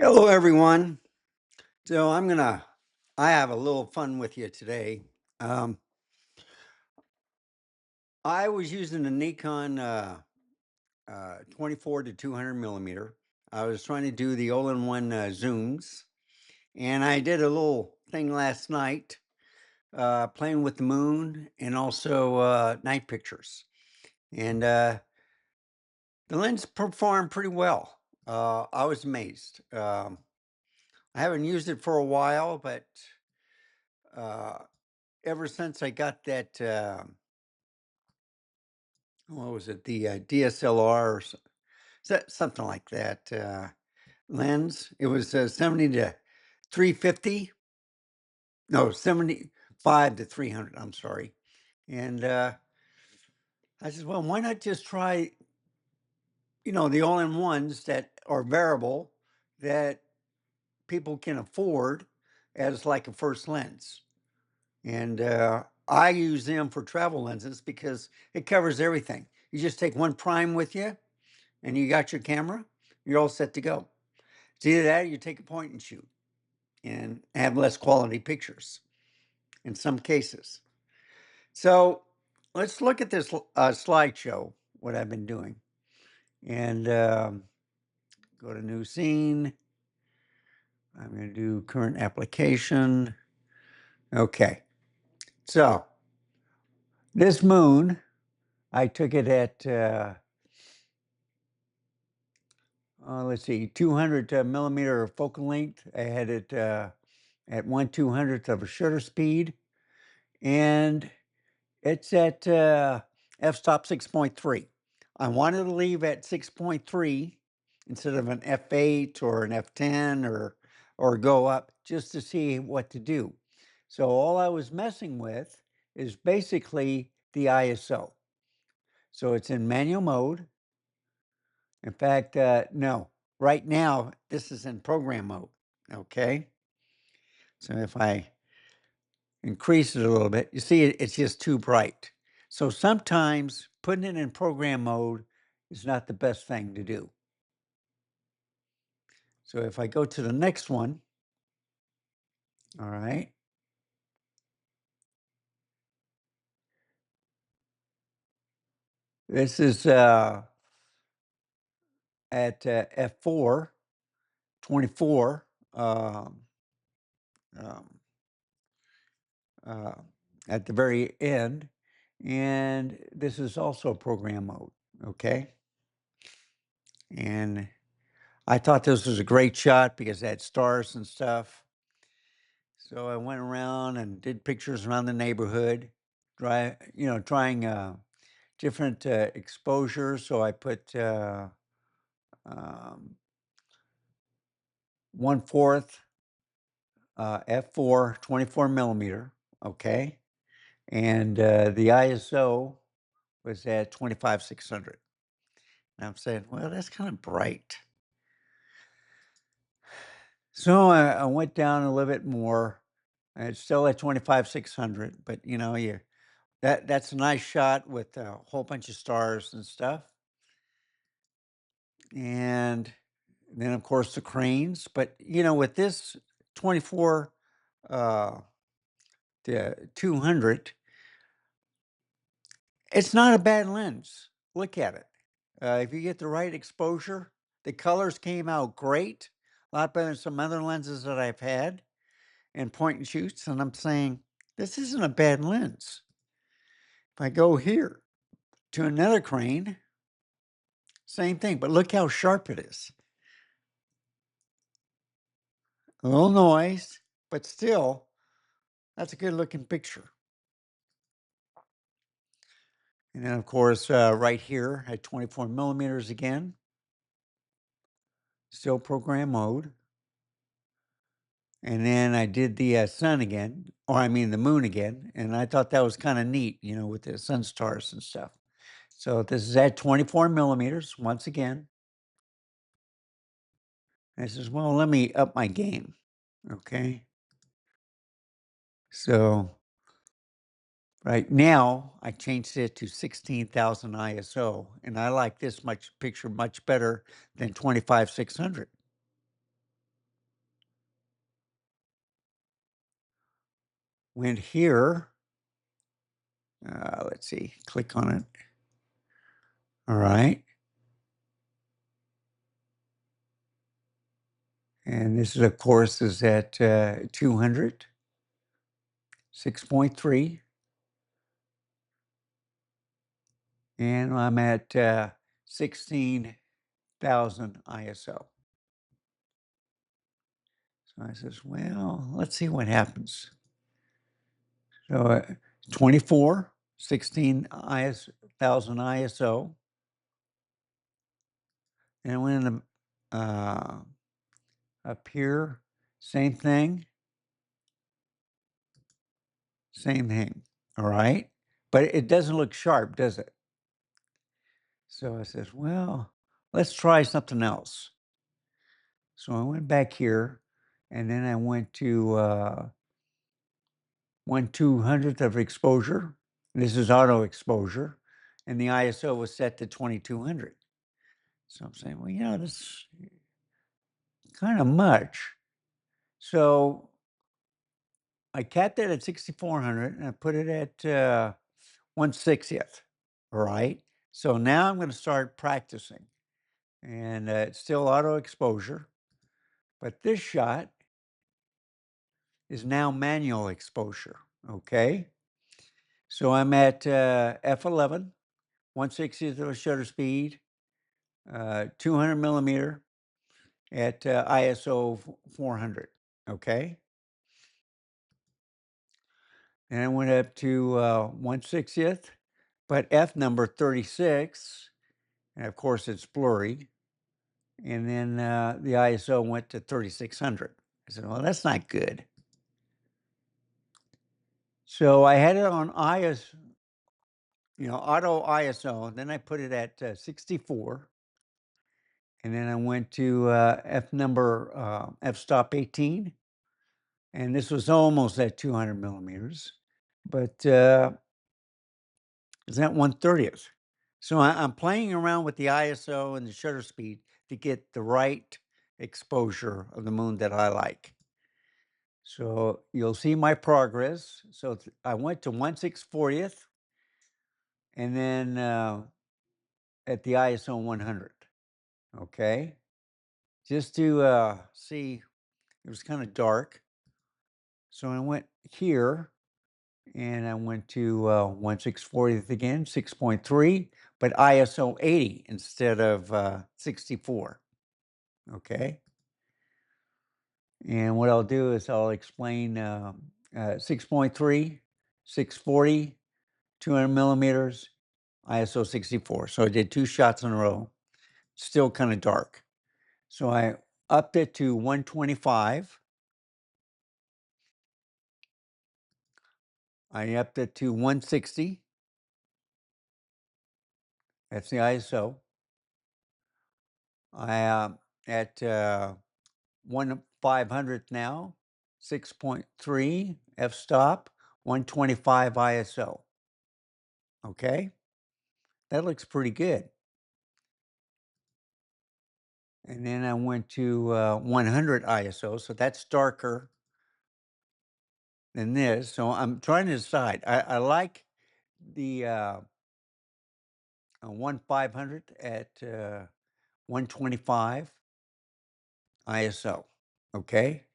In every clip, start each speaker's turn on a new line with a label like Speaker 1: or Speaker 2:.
Speaker 1: Hello, everyone. So I have a little fun with you today. Um, I was using a Nikon 24 to 200 millimeter. I was trying to do the all-in-one zooms, and I did a little thing last night, playing with the moon and also night pictures. And the lens performed pretty well. I was amazed. I haven't used it for a while, but uh, ever since I got that, what was it, the DSLR or something like that lens. It was 70 to 350. No, 75 to 300. I'm sorry. And I said, well, why not just try, the all-in-ones that are variable that people can afford as like a first lens. And I use them for travel lenses because it covers everything. You just take one prime with you and you got your camera, you're all set to go. It's either that or you take a point and shoot and have less quality pictures in some cases. So let's look at this slideshow, what I've been doing. And go to new scene. I'm going to do current application. Okay. So this moon, I took it at let's see, 200 millimeter focal length. I had it at 1/200th of a shutter speed, and it's at f-stop 6.3. I wanted to leave at 6.3 instead of an f8 or an f10 or go up just to see what to do. So all I was messing with is basically the ISO. So it's in manual mode. In fact, no, right now, this is in program mode, okay? So if I increase it a little bit, you see it's just too bright. So sometimes putting it in program mode is not the best thing to do. So if I go to the next one, all right, this is at f4, 24, um, uh, at the very end. And this is also program mode, okay? And I thought this was a great shot because it had stars and stuff. So I went around and did pictures around the neighborhood, trying different exposures. So I put um, 1/4 f4 24 millimeter, okay, and the ISO was at 25/600. And I'm saying, well, that's kind of bright. So I went down a little bit more. And it's still at 25/600, but that's a nice shot with a whole bunch of stars and stuff. And then of course the cranes, but with this 24 uh to 200, it's not a bad lens. Look at it. If you get the right exposure, the colors came out great, a lot better than some other lenses that I've had and point and shoots. And I'm saying, this isn't a bad lens. If I go here to another crane, same thing, but look how sharp it is. A little noise, but still, that's a good looking picture. And then, of course, right here at 24 millimeters again, still program mode. And then I did the sun again, or I mean the moon again. And I thought that was kind of neat, with the sun stars and stuff. So this is at 24 millimeters once again. And I says, well, let me up my game. Okay. So right now, I changed it to 16,000 ISO, and I like this much picture much better than 25/600. went here. Let's see, click on it. All right. And this is, of course, is at 200, 6.3. And I'm at 16,000 ISO. So I says, well, let's see what happens. So 24, 16,000 ISO. And I went in the, up here, same thing, same thing. All right. But it doesn't look sharp, does it? So I says, well, let's try something else. So I went back here and then I went to 1/200th of exposure. This is auto exposure. And the ISO was set to 2200. So I'm saying, well, you know, this is kind of much. So I capped it at 6400 and I put it at 1/60th. All right. So now I'm going to start practicing. And it's still auto exposure. But this shot is now manual exposure. Okay. So I'm at f11, 1/60th of a shutter speed, 200 millimeter at ISO 400. Okay. And I went up to 1/60th, but f number 36, and of course it's blurry. And then the ISO went to 3600. I said, well, that's not good. So I had it on ISO, auto ISO, and then I put it at 64. And then I went to f number f-stop 18. And this was almost at 200 millimeters, but it's at 1/30th. So I'm playing around with the ISO and the shutter speed to get the right exposure of the moon that I like. So you'll see my progress. So I went to 1/640th and then at the ISO 100. Okay. Just to see, it was kind of dark. So I went here and I went to 1/640th again, 6.3, but ISO 80 instead of 64. Okay. And what I'll do is I'll explain 6.3, 640, 200 millimeters, ISO 64. So I did 2 shots in a row, still kind of dark. So I upped it to 125. I upped it to 160. That's the ISO. I at 1/500th now, 6.3 f-stop, 125 ISO. Okay, that looks pretty good. And then I went to 100 ISO, so that's darker than this. So I'm trying to decide. I like the 1/500th at 125 ISO. Okay,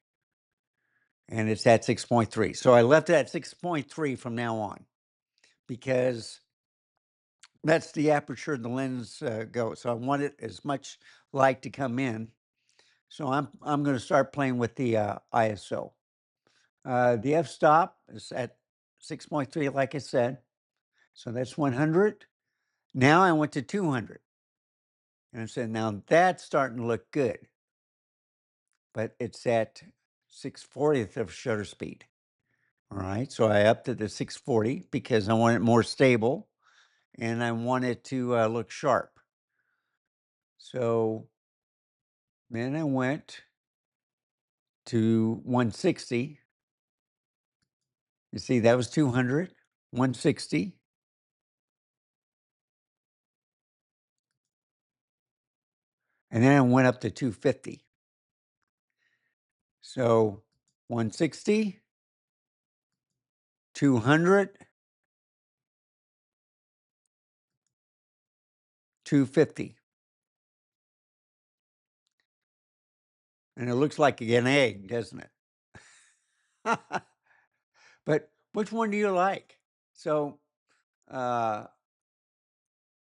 Speaker 1: and it's at 6.3. So I left it at 6.3 from now on because that's the aperture the lens goes. So I want it as much light to come in. So I'm going to start playing with the ISO. The f-stop is at 6.3, like I said. So that's 100. Now I went to 200. And I said, now that's starting to look good. But it's at 6/40th of shutter speed. All right. So I upped it to 640 because I want it more stable and I want it to look sharp. So then I went to 160. You see, that was 200, 160. And then I went up to 250. So 160, 200, 250. And it looks like an egg, doesn't it? But which one do you like? So uh,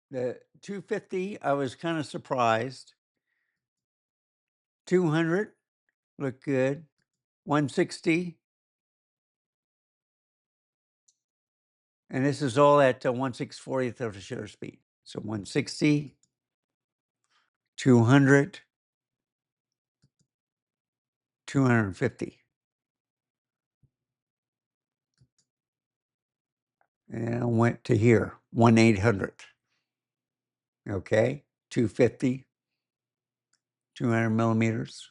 Speaker 1: the 250, I was kind of surprised. 200 looked good. 160, and this is all at 1/640th of the shutter speed. So 160, 200, 250. And I went to here, 1/800th. Okay, 250, 200 millimeters,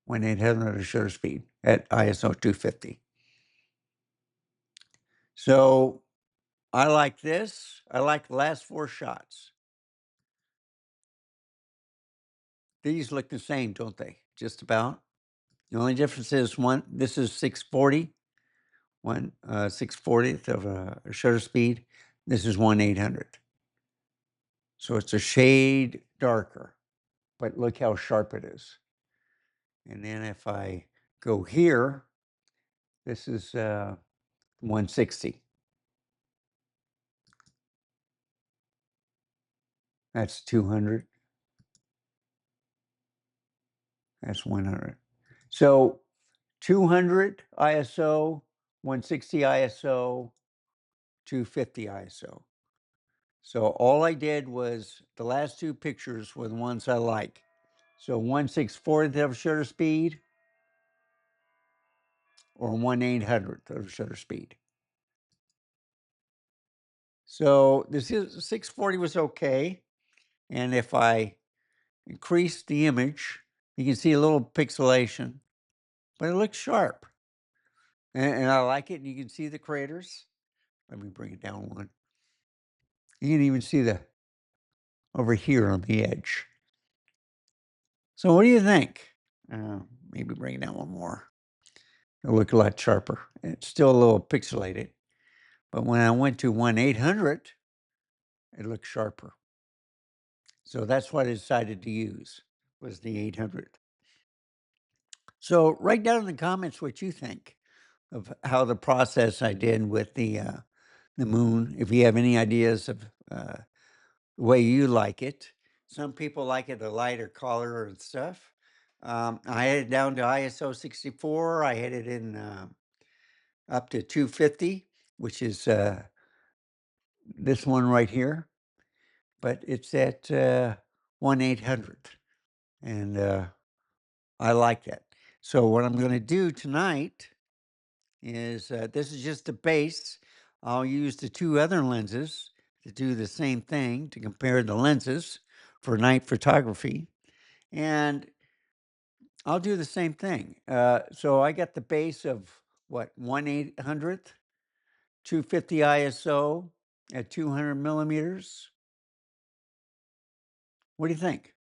Speaker 1: 1/800th of the shutter speed at ISO 250. So I like this. I like the last 4 shots. These look the same, don't they? Just about. The only difference is this is 640, 1/640th of a shutter speed. This is 1/800th. So it's a shade darker, but look how sharp it is. And then if I go here, this is 160. That's 200. That's 100. So 200 ISO, 160 ISO, 250 ISO. So all I did was the last 2 pictures were the ones I like. So 1/640th of shutter speed or 1/800th of shutter speed. So this is 640 was okay. And if I increase the image, you can see a little pixelation, but it looks sharp. And I like it. And you can see the craters. Let me bring it down one. You can even see the over here on the edge. So what do you think? Maybe bring it down one more. It'll look a lot sharper. It's still a little pixelated. But when I went to 1/800, it looked sharper. So that's what I decided to use, was the 800. So write down in the comments what you think of how the process I did with the moon. If you have any ideas of the way you like it, some people like it a lighter color and stuff. I had it down to ISO 64. I had it in up to 250, which is this one right here, but it's at 1/800th, and I like that. So what I'm going to do tonight is this is just a base. I'll use the 2 other lenses to do the same thing, to compare the lenses for night photography, and I'll do the same thing. So I got the base of what, 1/800th, 250 ISO at 200 millimeters. What do you think?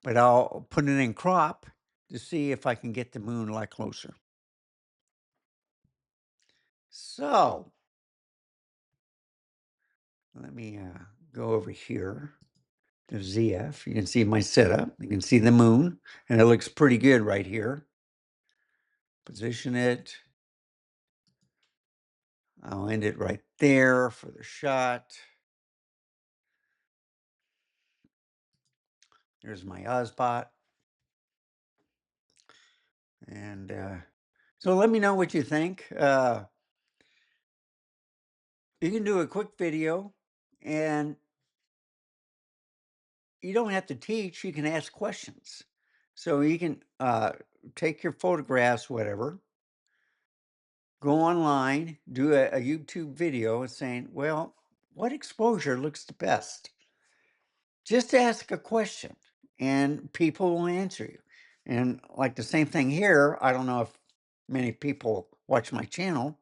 Speaker 1: But I'll put it in crop to see if I can get the moon a lot closer. So let me go over here to ZF. You can see my setup. You can see the moon, and it looks pretty good right here. Position it. I'll end it right there for the shot. Here's my Ozbot. And so let me know what you think. You can do a quick video, and you don't have to teach. You can ask questions. So you can take your photographs, whatever, go online, do a YouTube video saying, well, what exposure looks the best? Just ask a question and people will answer you. And like the same thing here, I don't know if many people watch my channel,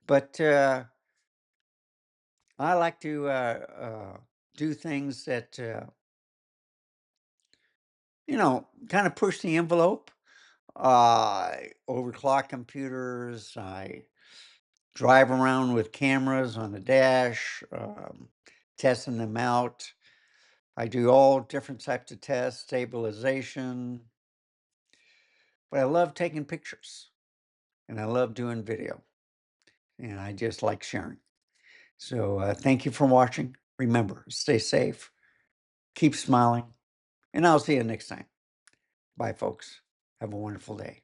Speaker 1: but I like to do things that, kind of push the envelope. I overclock computers. I drive around with cameras on the dash, testing them out. I do all different types of tests, stabilization, but I love taking pictures and I love doing video and I just like sharing. So thank you for watching. Remember, stay safe, keep smiling, and I'll see you next time. Bye, folks. Have a wonderful day.